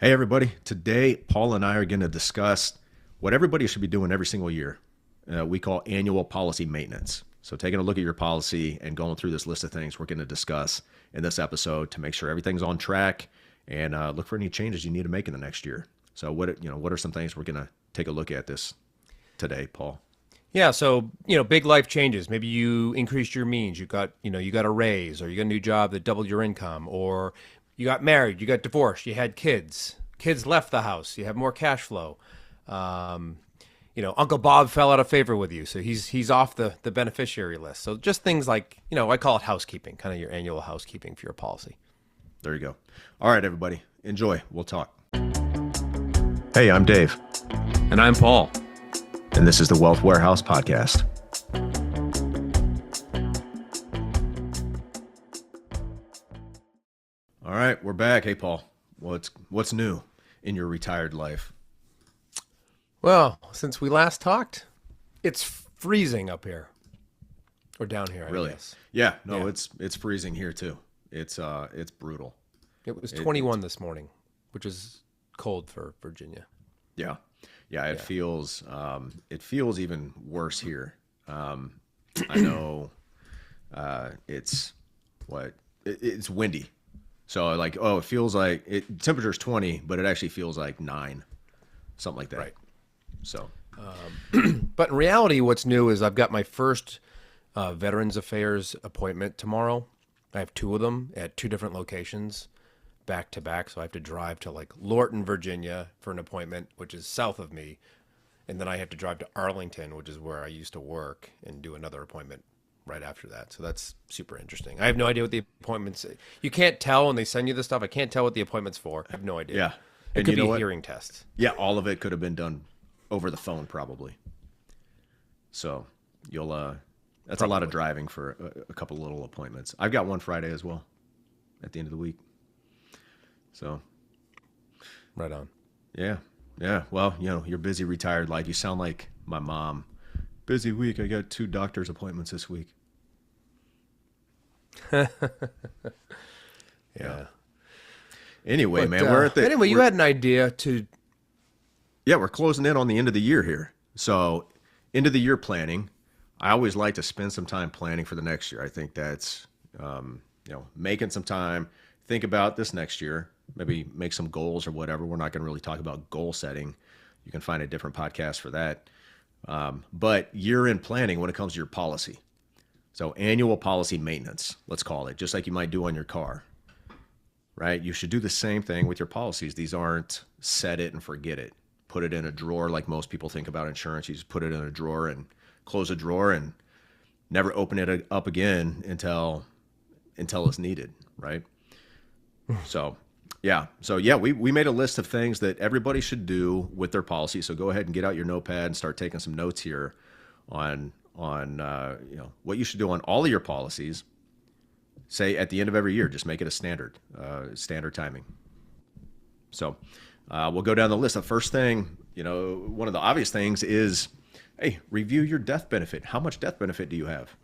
Hey, everybody. Today, Paul and I are going to discuss what everybody should be doing every single year. We call annual policy maintenance. So, taking a look at your policy and going through this list of things we're going to discuss in this episode to make sure everything's on track and look for any changes you need to make in the next year. So, what are some things we're going to take a look at this today, Paul? Yeah, so big life changes. Maybe you increased your means. You got a raise, or you got a new job that doubled your income, or you got married, you got divorced, you had kids. Kids left the house. You have more cash flow. Uncle Bob fell out of favor with you, so he's off the beneficiary list. So just things like I call it housekeeping, kind of your annual housekeeping for your policy. There you go. All right, everybody, enjoy. We'll talk. Hey, I'm Dave. And I'm Paul. And this is the Wealth Warehouse Podcast. All right, we're back. Hey, Paul, what's new in your retired life? Well, since we last talked, it's freezing up here. Or down here, Really? I guess. Yeah, no, Yeah. it's freezing here too. It's brutal. It was 21 this morning, which is cold for Virginia. Yeah. Yeah, it feels even worse here. I know it's windy. So it feels like temperature's 20, but it actually feels like 9, something like that. Right. So, But in reality, what's new is I've got my first Veterans Affairs appointment tomorrow. I have 2 of them at 2 different locations, back to back. So I have to drive to Lorton, Virginia for an appointment, which is south of me. And then I have to drive to Arlington, which is where I used to work, and do another appointment right after that. So that's super interesting. I have no idea what the appointments. You can't tell when they send you this stuff. I can't tell what the appointment's for. I have no idea. yeah. It And could you be know a what? hearing test. Yeah, all of it could have been done over the phone probably. So, that's a lot of driving for a couple little appointments. I've got one Friday as well at the end of the week. So, Right on. yeah. Yeah. Well, your busy retired life. You sound like my mom. Busy week. I got 2 doctor's appointments this week. Yeah. Anyway, But, man, we're at the. Anyway, you we're- had an idea to. Yeah, we're closing in on the end of the year here. So, end of the year planning. I always like to spend some time planning for the next year. I think that's, making some time, think about this next year, maybe make some goals or whatever. We're not going to really talk about goal setting. You can find a different podcast for that. But year-end planning when it comes to your policy. So annual policy maintenance, let's call it, just like you might do on your car, right? You should do the same thing with your policies. These aren't set it and forget it. Put it in a drawer like most people think about insurance. You just put it in a drawer and close a drawer and never open it up again until it's needed, right? So we made a list of things that everybody should do with their policy. So go ahead and get out your notepad and start taking some notes here on what you should do on all of your policies. Say at the end of every year, just make it a standard timing. So we'll go down the list. The first thing, one of the obvious things is, hey, review your death benefit. How much death benefit do you have?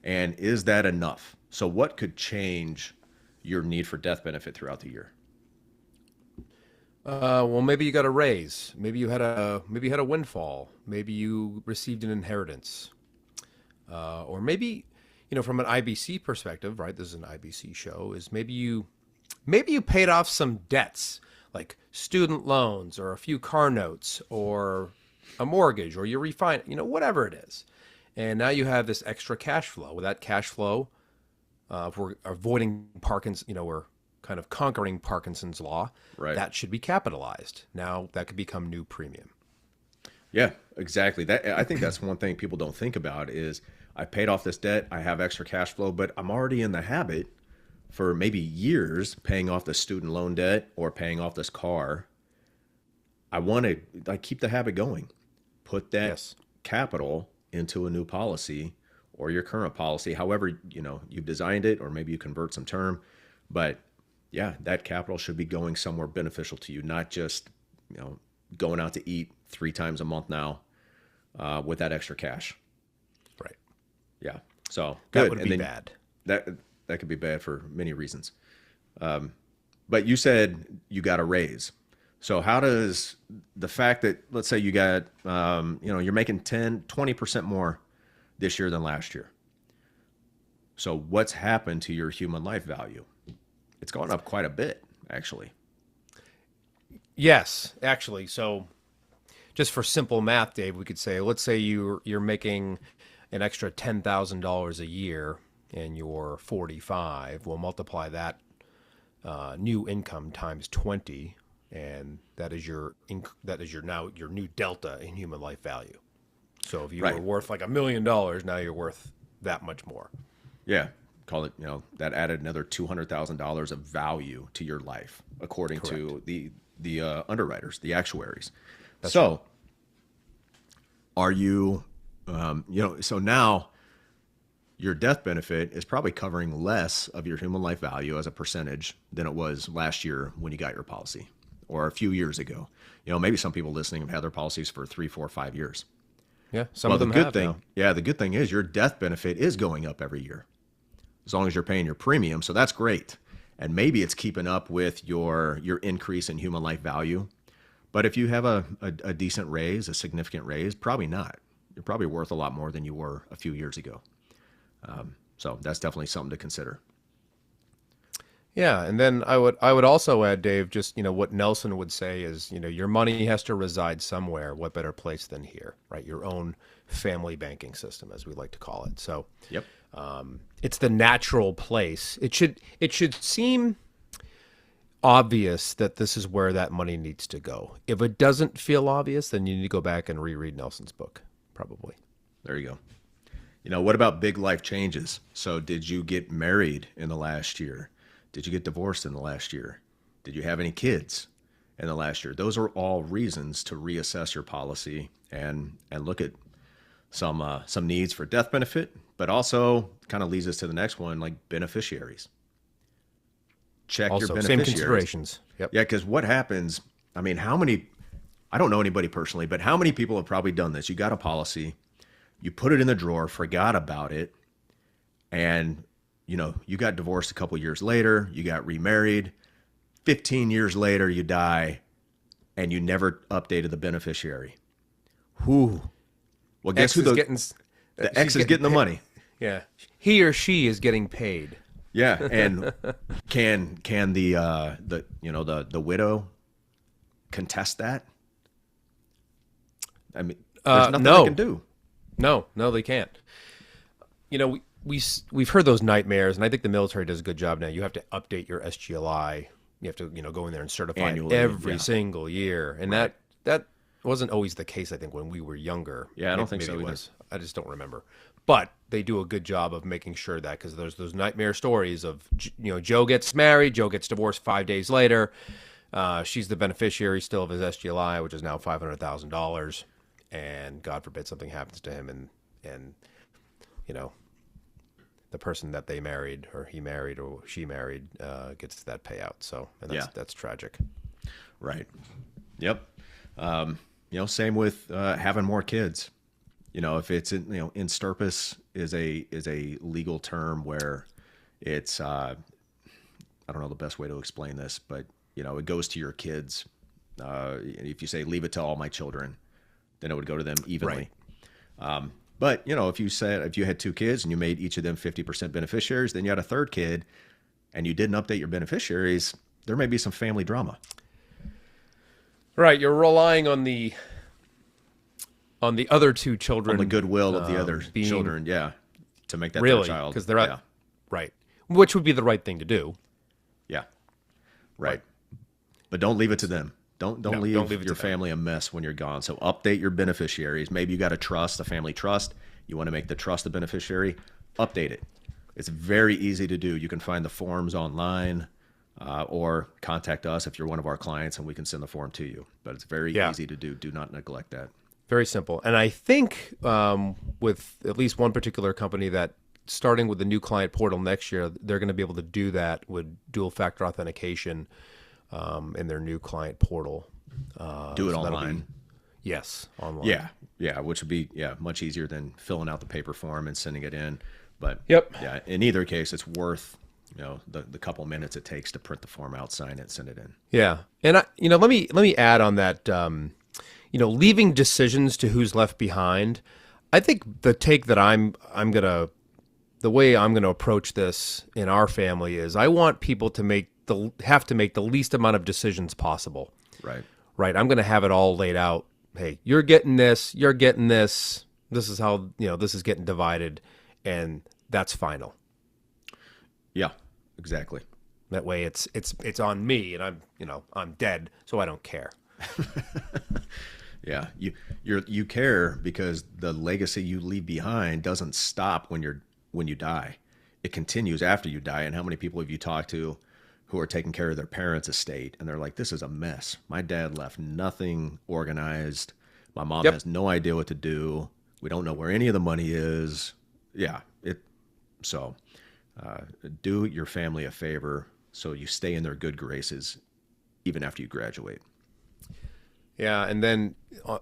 And is that enough? So what could change your need for death benefit throughout the year? Well, maybe you got a raise. Maybe you had a windfall. Maybe you received an inheritance. Or maybe, from an IBC perspective, right? This is an IBC show. Is maybe you paid off some debts, like student loans or a few car notes or a mortgage, or you refinance, whatever it is. And now you have this extra cash flow. With that cash flow, if we're avoiding Parkinson's, we're kind of conquering Parkinson's law, Right. That should be capitalized. Now that could become new premium. Yeah, exactly. I think that's one thing people don't think about is I paid off this debt, I have extra cash flow, but I'm already in the habit for maybe years paying off the student loan debt or paying off this car. I want to keep the habit going. Put that Yes. capital into a new policy or your current policy, however, you've designed it, or maybe you convert some term. But yeah, that capital should be going somewhere beneficial to you, not just, going out to eat 3 times a month now with that extra cash. Right. Yeah. So That good. would And be then bad. That could be bad for many reasons. But you said you got a raise. So how does the fact that, let's say you got, you're making 10, 20% more this year than last year. So what's happened to your human life value? It's gone up quite a bit, actually. Yes, actually. So just for simple math, Dave, we could say, let's say you're making an extra $10,000 a year and you're 45. We'll multiply that new income times 20, and that is your now your new delta in human life value. So if you were Right. worth like $1 million, now you're worth that much more. Yeah. Call it, that added another $200,000 of value to your life, according Correct. to the underwriters, the actuaries. That's So are you, so now your death benefit is probably covering less of your human life value as a percentage than it was last year when you got your policy, or a few years ago. Maybe some people listening have had their policies for 3, 4, 5 years. Yeah, some Well, of the them good have thing, now. yeah, the good thing is your death benefit is going up every year as long as you're paying your premium. So that's great. And maybe it's keeping up with your increase in human life value. But if you have a decent raise, a significant raise, probably not. You're probably worth a lot more than you were a few years ago. So that's definitely something to consider. Yeah, and then I would also add, Dave, just what Nelson would say is, your money has to reside somewhere. What better place than here, right? Your own family banking system, as we like to call it. So Yep. it's the natural place. It should seem obvious that this is where that money needs to go. If it doesn't feel obvious, then you need to go back and reread Nelson's book, probably. There you go. What about big life changes? So did you get married in the last year? Did you get divorced in the last year? Did you have any kids in the last year? Those are all reasons to reassess your policy and look at some needs for death benefit, but also kind of leads us to the next one, like beneficiaries. Check your Also, same beneficiaries. considerations. Yep. Yeah, because what happens, I mean, I don't know anybody personally, but how many people have probably done this? You got a policy, you put it in the drawer, forgot about it, and you got divorced a couple years later, you got remarried, 15 years later you die, and you never updated the beneficiary. Who? Well, guess who the ex is getting the money. Yeah, he or she is getting paid. Yeah, and can the widow contest that? I mean, there's nothing no. they can do. No, they can't. We've heard those nightmares, and I think the military does a good job now. You have to update your SGLI. You have to go in there and certify it Annually, every yeah. single year, and Right. that wasn't always the case. I think when we were younger. Yeah, I don't think Maybe so it either. was. I just don't remember. But they do a good job of making sure that, because there's those nightmare stories of Joe gets married, Joe gets divorced 5 days later. She's the beneficiary still of his SGLI, which is now $500,000, and God forbid something happens to him, and the person that they married, or he married, or she married, gets that payout. So, and that's tragic. Right. Yep. Same with having more kids. If it's in stirpus is a legal term where it's I don't know the best way to explain this, but it goes to your kids. If you say leave it to all my children, then it would go to them evenly. Right. But if you had 2 kids and you made each of them 50% beneficiaries, then you had a third kid, and you didn't update your beneficiaries, there may be some family drama. Right. You're relying on the other 2 children, On the goodwill of the other being- children, yeah, to make that really, their child. because they're yeah, right, which would be the right thing to do. yeah, right. But don't leave it to them. Don't leave don't leave it your to them. family a mess when you're gone. So update your beneficiaries. Maybe you got a trust, a family trust. You want to make the trust the beneficiary. Update it. It's very easy to do. You can find the forms online, or contact us if you're one of our clients, and we can send the form to you. But it's very easy to do. Do not neglect that. Very simple. And I think with at least one particular company that, starting with the new client portal next year, they're going to be able to do that with dual factor authentication in their new client portal. Do it so that'll online. Yes, online. Yeah, which would be much easier than filling out the paper form and sending it in. But Yep. yeah, in either case, it's worth the couple minutes it takes to print the form out, sign it, send it in. Yeah, and let me add on that. Leaving decisions to who's left behind. I think the take that the way I'm gonna approach this in our family is I want people to have to make the least amount of decisions possible. Right. Right. I'm gonna have it all laid out. Hey, you're getting this. You're getting this. This is how this is getting divided, and that's final. Yeah, exactly. That way, it's on me, and I'm dead, so I don't care. Yeah, you care because the legacy you leave behind doesn't stop when you die. It continues after you die. And how many people have you talked to who are taking care of their parents' estate and they're like, "This is a mess. My dad left nothing organized. My mom Yep. has no idea what to do. We don't know where any of the money is." Yeah, so do your family a favor so you stay in their good graces even after you graduate. Yeah, and then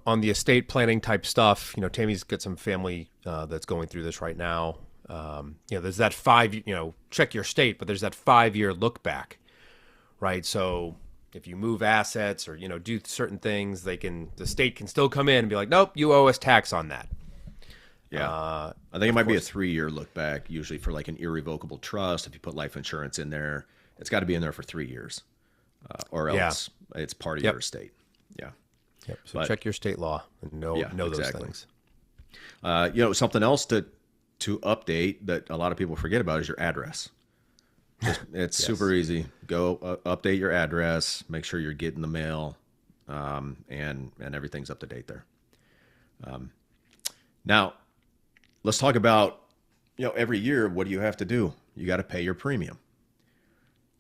on the estate planning type stuff, Tammy's got some family that's going through this right now. There's that check your state, but there's that 5-year look back, right? So if you move assets or do certain things, the state can still come in and be like, nope, you owe us tax on that. Yeah. I think it might be a 3-year look back, usually for like an irrevocable trust. If you put life insurance in there, it's got to be in there for 3 years, or else it's part of your estate. Yeah. Yep. So check your state law and know those things. Something else to update that a lot of people forget about is your address. It's super easy. Go update your address. Make sure you're getting the mail, and everything's up to date there. Now, let's talk about every year. What do you have to do? You got to pay your premium,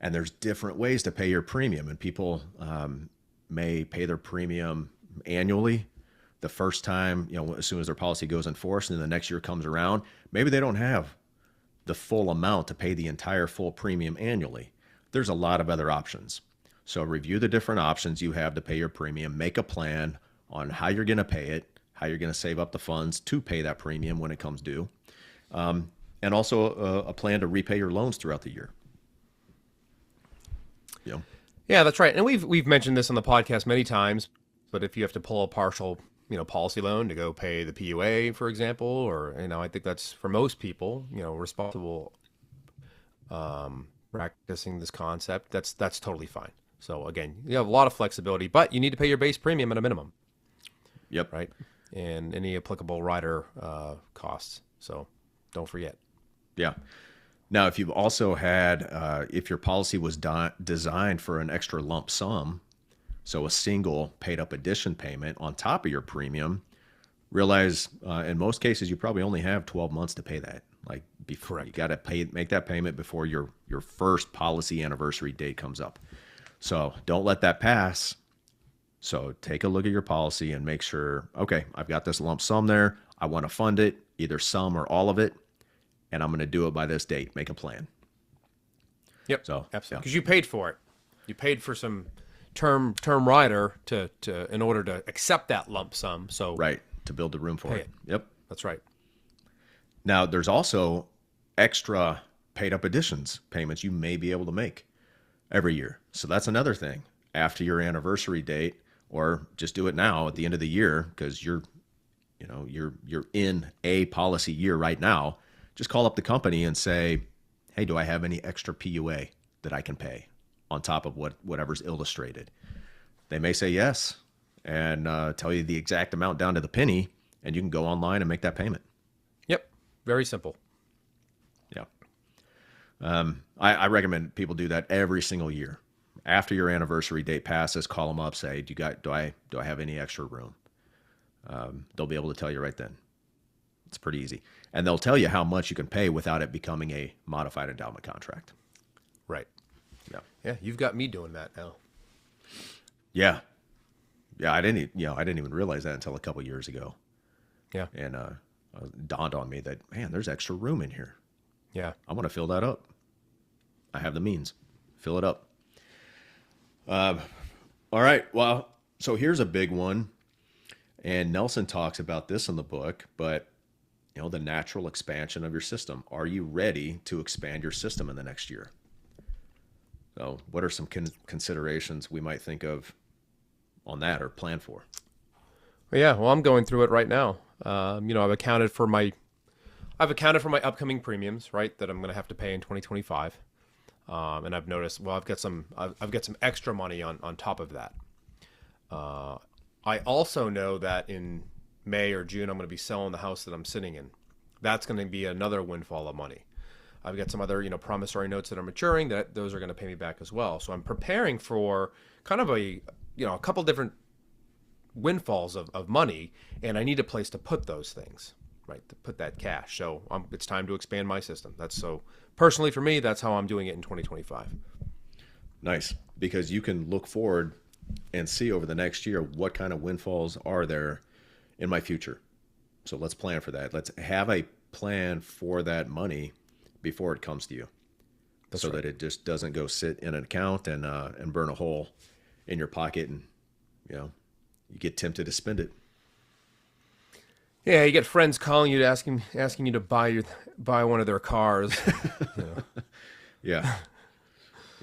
and there's different ways to pay your premium. And people may pay their premium annually. The first time, as soon as their policy goes in force, and then the next year comes around, maybe they don't have the full amount to pay the entire full premium annually. There's a lot of other options. So review the different options you have to pay your premium, make a plan on how you're going to pay it, how you're going to save up the funds to pay that premium when it comes due, and also a plan to repay your loans throughout the year. Yeah, that's right. And we've mentioned this on the podcast many times, but if you have to pull a partial policy loan to go pay the PUA, for example, or, I think that's for most people, responsible, practicing this concept, that's totally fine. So again, you have a lot of flexibility, but you need to pay your base premium at a minimum. Yep. Right. And any applicable rider costs. So don't forget. Yeah. Now, if you've also had, if your policy was designed for an extra lump sum, so a single paid up addition payment on top of your premium, realize in most cases you probably only have 12 months to pay that. Like before, you got to make that payment before your first policy anniversary date comes up. So don't let that pass. So take a look at your policy and make sure, okay, I've got this lump sum there. I want to fund it, either some or all of it, and I'm going to do it by this date. Make a plan. Yep. So absolutely, because you paid for it. You paid for some term rider to in order to accept that lump sum. So right, to build the room for it. Yep, that's right. Now there's also extra paid up additions payments you may be able to make every year. So that's another thing. After your anniversary date, or just do it now at the end of the year, because you're in a policy year right now. Just call up the company and say, "Hey, do I have any extra PUA that I can pay on top of whatever's illustrated?" They may say yes and tell you the exact amount down to the penny, and you can go online and make that payment. Yep, very simple. Yeah, I recommend people do that every single year. After your anniversary date passes, call them up, say, "Do I have any extra room?" They'll be able to tell you right then. It's pretty easy, and they'll tell you how much you can pay without it becoming a modified endowment contract. Right. Yeah. Yeah, you've got me doing that now. Yeah. I didn't even realize that until a couple years ago. Yeah. And it dawned on me that, man, there's extra room in here. Yeah. I want to fill that up. I have the means. Fill it up. All right. Well, so here's a big one. And Nelson talks about this in the book, but the natural expansion of your system. Are you ready to expand your system in the next year? So, what are some considerations we might think of on that or plan for? Yeah, well, I'm going through it right now. I've accounted for my upcoming premiums, right, that I'm going to have to pay in 2025. And I've noticed, well, I've got some extra money on top of that. I also know that in May or June, I'm going to be selling the house that I'm sitting in. That's going to be another windfall of money. I've got some other, promissory notes that are maturing that those are going to pay me back as well. So I'm preparing for kind of a couple different windfalls of money, and I need a place to put those things, right? To put that cash. So it's time to expand my system. That's so personally for me, that's how I'm doing it in 2025. Nice, because you can look forward and see over the next year what kind of windfalls are there in my future. So let's plan for that. Let's have a plan for that money before it comes to you, That's so right. that it just doesn't go sit in an account and burn a hole in your pocket, and you get tempted to spend it. Yeah, you get friends calling you to asking you to buy one of their cars. You know. Yeah.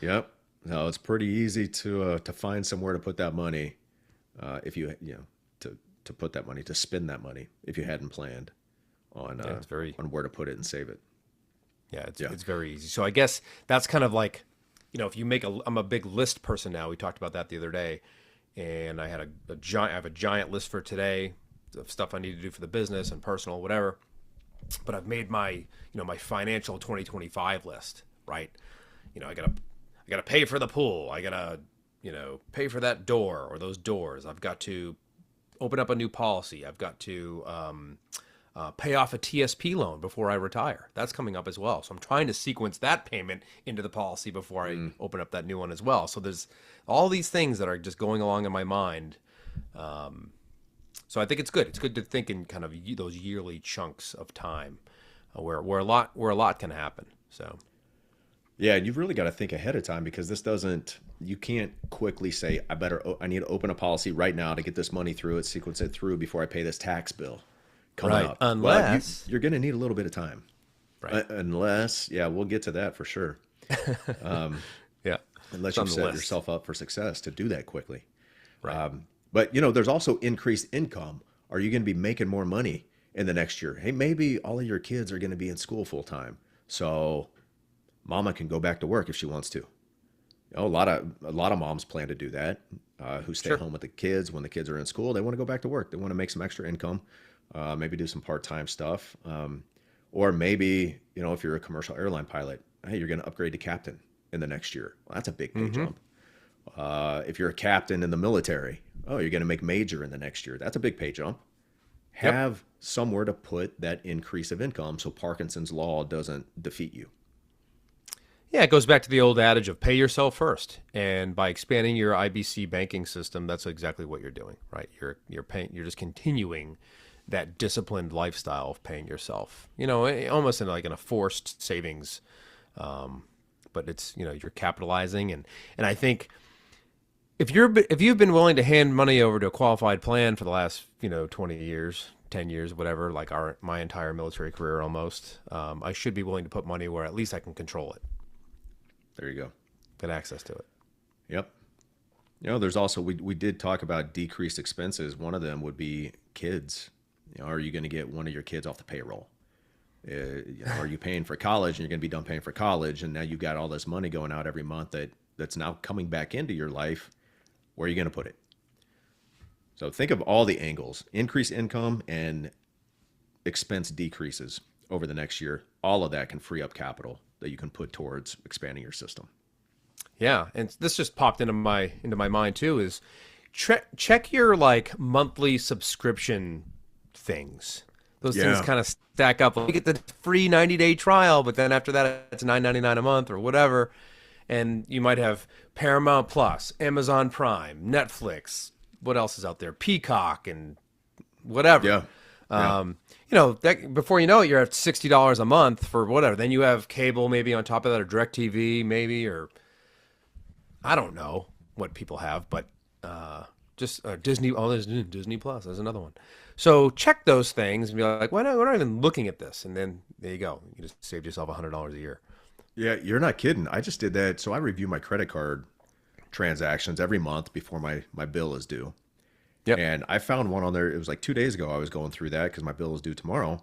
Yep. No, it's pretty easy to find somewhere to put that money, if to put that money, to spend that money if you hadn't planned on Yeah, it's very on where to put it and save it. yeah, it's Yeah. it's very easy. So I guess that's kind of like, if you make I'm a big list person now. We talked about that the other day, and I had I have a giant list for today of stuff I need to do for the business and personal, whatever. But I've made my financial 2025 list, right? I gotta pay for the pool. I gotta, pay for that door or those doors. I've got to open up a new policy. I've got to pay off a TSP loan before I retire. That's coming up as well. So I'm trying to sequence that payment into the policy before I open up that new one as well. So there's all these things that are just going along in my mind. So I think it's good. It's good to think in kind of those yearly chunks of time, where a lot can happen. So Yeah, and you've really got to think ahead of time, because you can't quickly say, I need to open a policy right now to get this money through it, sequence it through before I pay this tax bill coming right, up. Well, unless you're going to need a little bit of time. right, Unless, yeah, we'll get to that for sure. yeah, Unless it's on you've the set list. yourself up for success to do that quickly. Right. But there's also increased income. Are you going to be making more money in the next year? Hey, maybe all of your kids are going to be in school full time, so mama can go back to work if she wants to. A lot of moms plan to do that. Who stay Sure. home with the kids when the kids are in school. They want to go back to work. They want to make some extra income. Maybe do some part-time stuff. Or maybe if you're a commercial airline pilot, hey, you're going to upgrade to captain in the next year. Well, that's a big pay jump. If you're a captain in the military, oh, you're going to make major in the next year. That's a big pay jump. Yep. Have somewhere to put that increase of income so Parkinson's law doesn't defeat you. Yeah, it goes back to the old adage of pay yourself first, and by expanding your IBC banking system, that's exactly what you're doing, right? You're just continuing that disciplined lifestyle of paying yourself. Almost in a forced savings, but it's you're capitalizing, and I think if you've been willing to hand money over to a qualified plan for the last 20 years, 10 years, whatever, like my entire military career almost, I should be willing to put money where at least I can control it. There you go. Get access to it. Yep. There's also, we did talk about decreased expenses. One of them would be kids. Are you going to get one of your kids off the payroll? Are you paying for college and you're going to be done paying for college, and now you've got all this money going out every month that's now coming back into your life? Where are you going to put it? So think of all the angles: increased income and expense decreases over the next year. All of that can free up capital that you can put towards expanding your system. Yeah, and this just popped into my mind too. Is check your like monthly subscription things. Those things Yeah. kind of stack up. You get the free 90-day trial, but then after that, it's $9.99 a month or whatever. And you might have Paramount Plus, Amazon Prime, Netflix. What else is out there? Peacock and whatever. Yeah. Yeah. Before you know it, you're at $60 a month for whatever. Then you have cable maybe on top of that, or DirecTV maybe, or I don't know what people have, but just Disney. Oh, there's Disney Plus. There's another one. So check those things and be like, why not? We're not even looking at this. And then there you go. You just saved yourself $100 a year. Yeah, you're not kidding. I just did that. So I review my credit card transactions every month before my bill is due. Yep. And I found one on there. It was like 2 days ago. I was going through that because my bill is due tomorrow.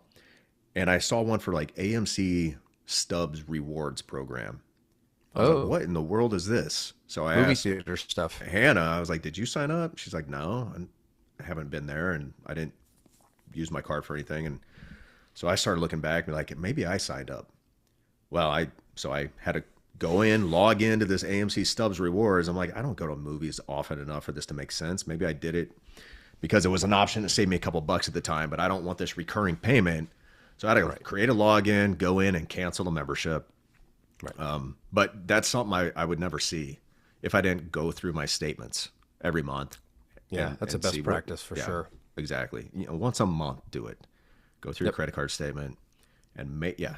And I saw one for like AMC Stubbs Rewards program. I was like, Oh, what in the world is this? So I movie asked theater stuff. Hannah, I was like, did you sign up? She's like, no, I haven't been there and I didn't use my card for anything. And so I started looking back and be like, maybe I signed up. Well, I had to go in, log into this AMC Stubbs Rewards. I'm like, I don't go to movies often enough for this to make sense. Maybe I did it because it was an option to save me a couple bucks at the time, but I don't want this recurring payment. So I had to Right. create a login, go in and cancel the membership. Right. But that's something I would never see if I didn't go through my statements every month. Yeah, that's a See best what, practice for yeah, sure. exactly. Once a month, do it. Go through your Yep. credit card statement and yeah,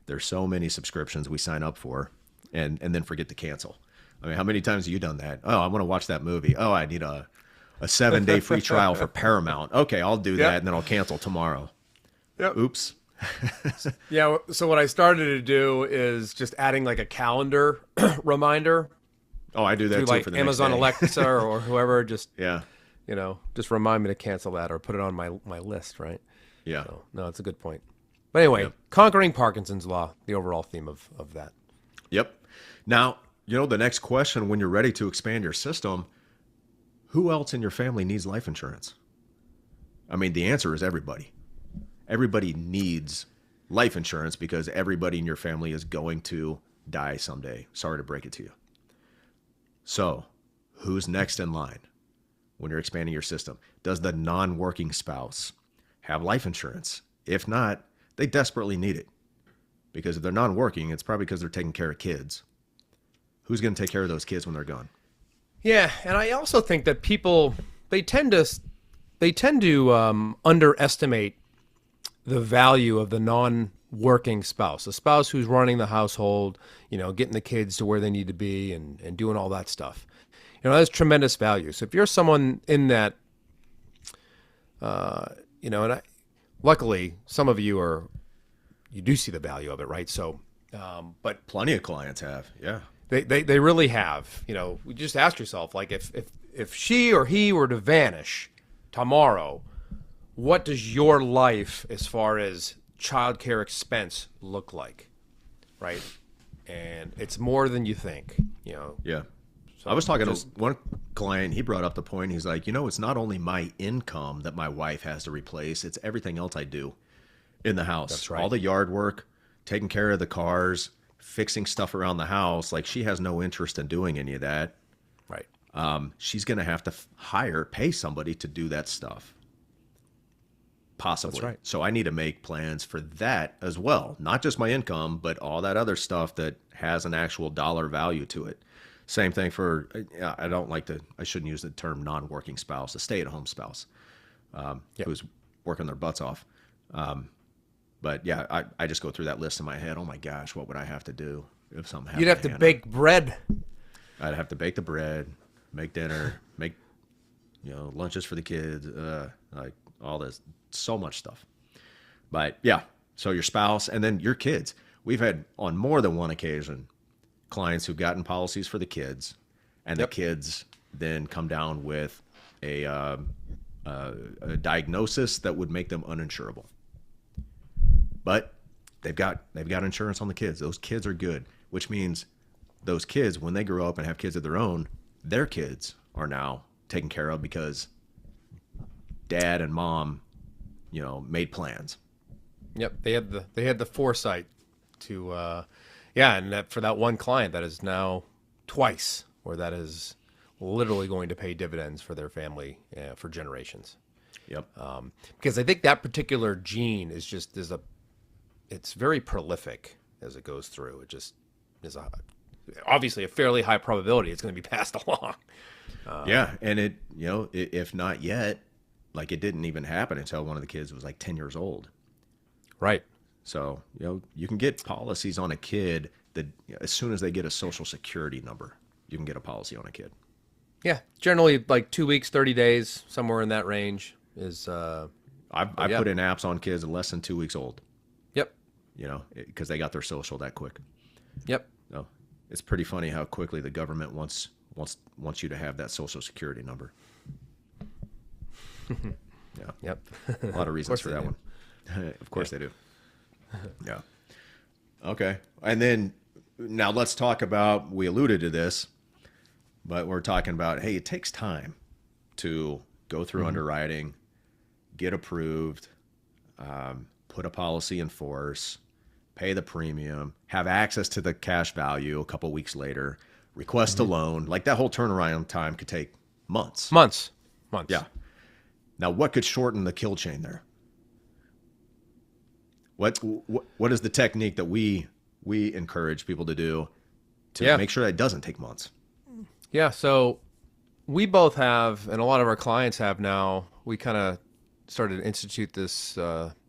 there's so many subscriptions we sign up for and then forget to cancel. I mean, how many times have you done that? Oh, I want to watch that movie. Oh, I need a 7-day free trial for Paramount. Okay, I'll do that Yep. and then I'll cancel tomorrow. Yep. Oops. Yeah. So what I started to do is just adding like a calendar reminder Oh, I do that through too like for the Amazon next day. Alexa or whoever. Just Yeah. just remind me to cancel that or put it on my list. Right. Yeah. So no, it's a good point. But anyway, Yep. conquering Parkinson's law, the overall theme of that. Yep. Now, the next question when you're ready to expand your system, who else in your family needs life insurance? I mean, the answer is everybody. Everybody needs life insurance because everybody in your family is going to die someday. Sorry to break it to you. So, who's next in line when you're expanding your system? Does the non working spouse have life insurance? If not, they desperately need it. Because if they're non working, it's probably because they're taking care of kids. Who's going to take care of those kids when they're gone? Yeah, and I also think that people they tend to underestimate the value of the non-working spouse, a spouse who's running the household, getting the kids to where they need to be and doing all that stuff. That's tremendous value. So if you're someone in that, luckily some of you do see the value of it, right? So, but Plenty of clients have. Yeah. they really have. We just ask yourself, like, if she or he were to vanish tomorrow, what does your life as far as childcare expense look like, right? And it's more than you think. Yeah. So I was talking just, to one client. He brought up the point. He's like, it's not only my income that my wife has to replace, it's everything else I do in the house. That's right. All the yard work, taking care of the cars, fixing stuff around the house. Like, she has no interest in doing any of that. right. She's going to have to pay somebody to do that stuff. Possibly. That's right. So I need to make plans for that as well. Not just my income, but all that other stuff that has an actual dollar value to it. Same thing for, I shouldn't use the term non-working spouse, a stay-at-home spouse who's working their butts off. But yeah, I just go through that list in my head. Oh my gosh, what would I have to do if something happened? You'd have to Hannah? bake bread. I'd have to bake the bread, make dinner, make lunches for the kids, like all this, so much stuff. But yeah, so your spouse and then your kids. We've had on more than one occasion clients who've gotten policies for the kids, and the kids then come down with a diagnosis that would make them uninsurable. But they've got insurance on the kids. Those kids are good, which means those kids, when they grow up and have kids of their own, their kids are now taken care of because dad and mom, made plans. Yep, they had the foresight to, and that for that one client that is now twice, or that is literally going to pay dividends for their family for generations. Yep. Because I think that particular gene it's very prolific as it goes through. It just is obviously a fairly high probability it's going to be passed along. Yeah, and if not yet, like, it didn't even happen until one of the kids was like 10 years old. Right. So, you can get policies on a kid that as soon as they get a social security number, you can get a policy on a kid. Yeah, generally like 2 weeks, 30 days, somewhere in that range is. I've put in apps on kids less than 2 weeks old, Yep. because they got their social that quick. Yep. So it's pretty funny how quickly the government wants you to have that Social Security number. Yeah, Yep. a lot of reasons for they that do. one. Of course they do. Yeah. Okay. And then now let's talk about, we alluded to this, but we're talking about, hey, it takes time to go through underwriting, get approved, put a policy in force, pay the premium, have access to the cash value a couple weeks later, request a loan. Like that whole turnaround time could take months. Months. Months. Yeah. Now, what could shorten the kill chain there? What is the technique that we encourage people to do to Yeah. make sure that it doesn't take months? Yeah. So we both have, and a lot of our clients have now, we kind of started to institute this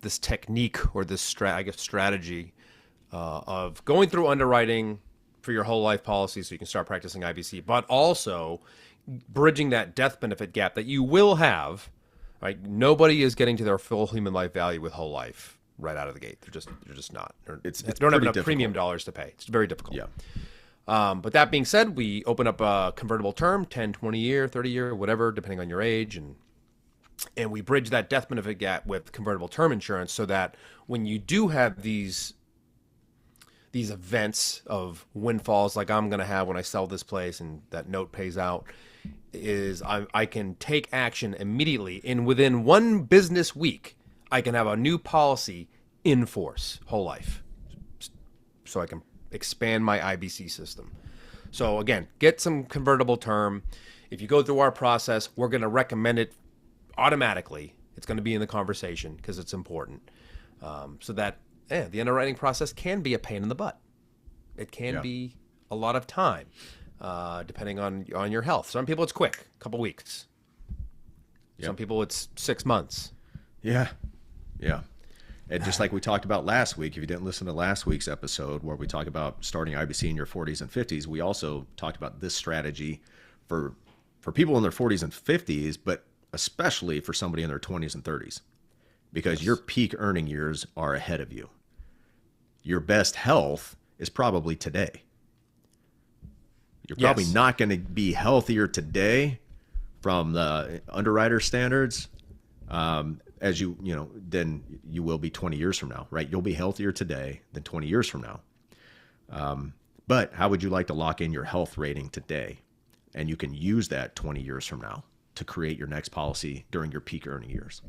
this technique or this strategy of going through underwriting for your whole life policy so you can start practicing IBC, but also bridging that death benefit gap that you will have. Right? Nobody is getting to their full human life value with whole life right out of the gate. They're just not. It's they don't have pretty enough difficult. premium dollars to pay. It's very difficult. Yeah. But that being said, we open up a convertible term, 10, 20 year, 30 year, whatever, depending on your age. And we bridge that death benefit gap with convertible term insurance so that when you do have these events of windfalls like I'm going to have when I sell this place and that note pays out, is I can take action immediately. And within one business week, I can have a new policy in force, whole life. So I can expand my IBC system. So again, get some convertible term. If you go through our process, we're going to recommend it automatically. It's going to be in the conversation because it's important. So that the underwriting process can be a pain in the butt. It can Yeah. be a lot of time, depending on your health. Some people it's quick, a couple weeks. Some people it's 6 months. Yeah. Yeah. And just like we talked about last week, if you didn't listen to last week's episode where we talked about starting IBC in your 40s and 50s, we also talked about this strategy for people in their 40s and 50s, but especially for somebody in their 20s and 30s, because your peak earning years are ahead of you. Your best health is probably today. You're probably Yes. not going to be healthier today from the underwriter standards as than you will be 20 years from now, right? You'll be healthier today than 20 years from now. But how would you like to lock in your health rating today? And you can use that 20 years from now to create your next policy during your peak earning years.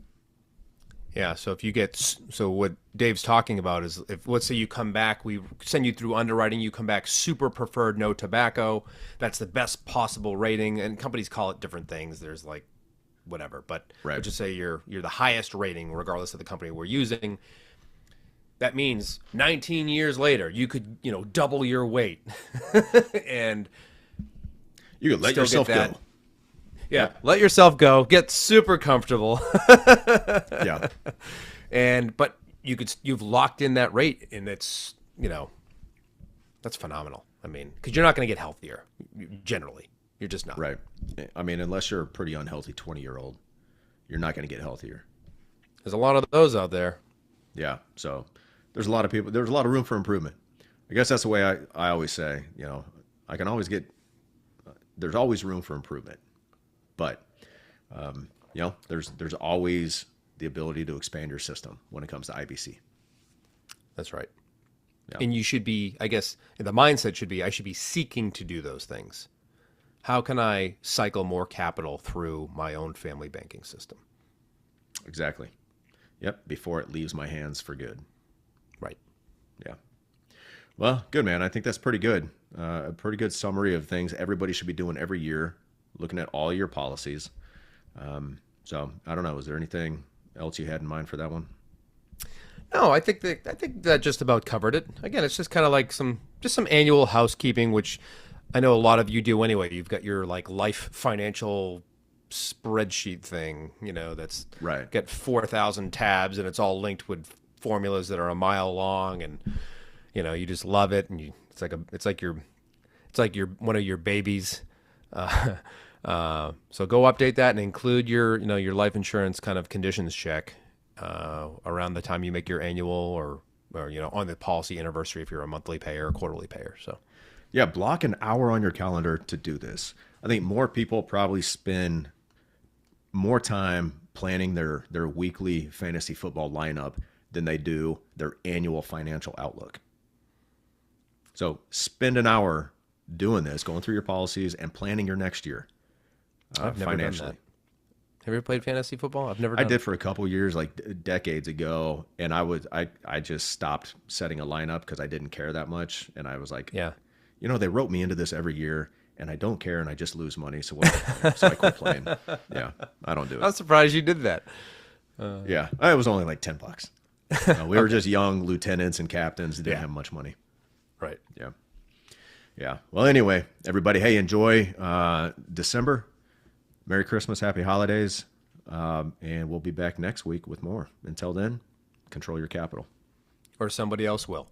Yeah. So if you get, so what Dave's talking about is if, let's say you come back, we send you through underwriting, you come back super preferred, no tobacco. That's the best possible rating. And companies call it different things. There's like whatever, but Right. let's just say you're the highest rating regardless of the company we're using. That means 19 years later, you could, double your weight and You could let Still get yourself that. go. yeah, let yourself go, get super comfortable. Yeah. But you've locked in that rate, and it's that's phenomenal. I mean, because you're not going to get healthier generally. You're just not. Right. I mean, unless you're a pretty unhealthy 20-year-old, you're not going to get healthier. There's a lot of those out there. Yeah. So there's a lot of people, there's a lot of room for improvement. I guess that's the way I always say, I can always there's always room for improvement, but, there's always the ability to expand your system when it comes to IBC. That's right. Yeah. And you should be, I guess, the mindset should be, I should be seeking to do those things. How can I cycle more capital through my own family banking system? Exactly. Yep. Before it leaves my hands for good. Right. Yeah. Well, good, man. I think that's pretty good. A pretty good summary of things everybody should be doing every year, looking at all your policies. So I don't know. Is there anything else you had in mind for that one? No, I think that just about covered it. Again, it's just kind of like some annual housekeeping, which I know a lot of you do anyway. You've got your like life financial spreadsheet thing, that's Right. got 4,000 tabs and it's all linked with formulas that are a mile long, and you just love it, and it's like your one of your babies. So go update that and include your life insurance kind of conditions check around the time you make your annual or or, on the policy anniversary if you're a monthly payer or quarterly payer. So, Yeah, block an hour on your calendar to do this. I think more people probably spend more time planning their weekly fantasy football lineup than they do their annual financial outlook. So spend an hour doing this, going through your policies and planning your next year I've never financially. done that. Have you ever played fantasy football? I've never done I did for a couple years, like decades ago, and I just stopped setting a lineup because I didn't care that much, and I was like, Yeah. they wrote me into this every year, and I don't care, and I just lose money, so what? So I quit playing. Yeah, I don't do I'm it. surprised you did that. Yeah, it was only like $10. We were just young lieutenants and captains who didn't Yeah. have much money. Right. Yeah, yeah. Well, anyway, everybody, hey, enjoy December. Merry Christmas, Happy Holidays, and we'll be back next week with more. Until then, control your capital. Or somebody else will.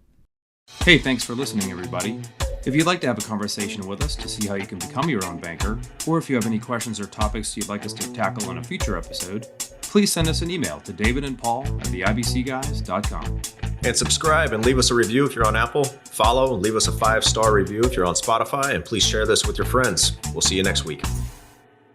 Hey, thanks for listening, everybody. If you'd like to have a conversation with us to see how you can become your own banker, or if you have any questions or topics you'd like us to tackle on a future episode, please send us an email to davidandpaul@theibcguys.com. And subscribe and leave us a review if you're on Apple. Follow and leave us a 5-star review if you're on Spotify. And please share this with your friends. We'll see you next week.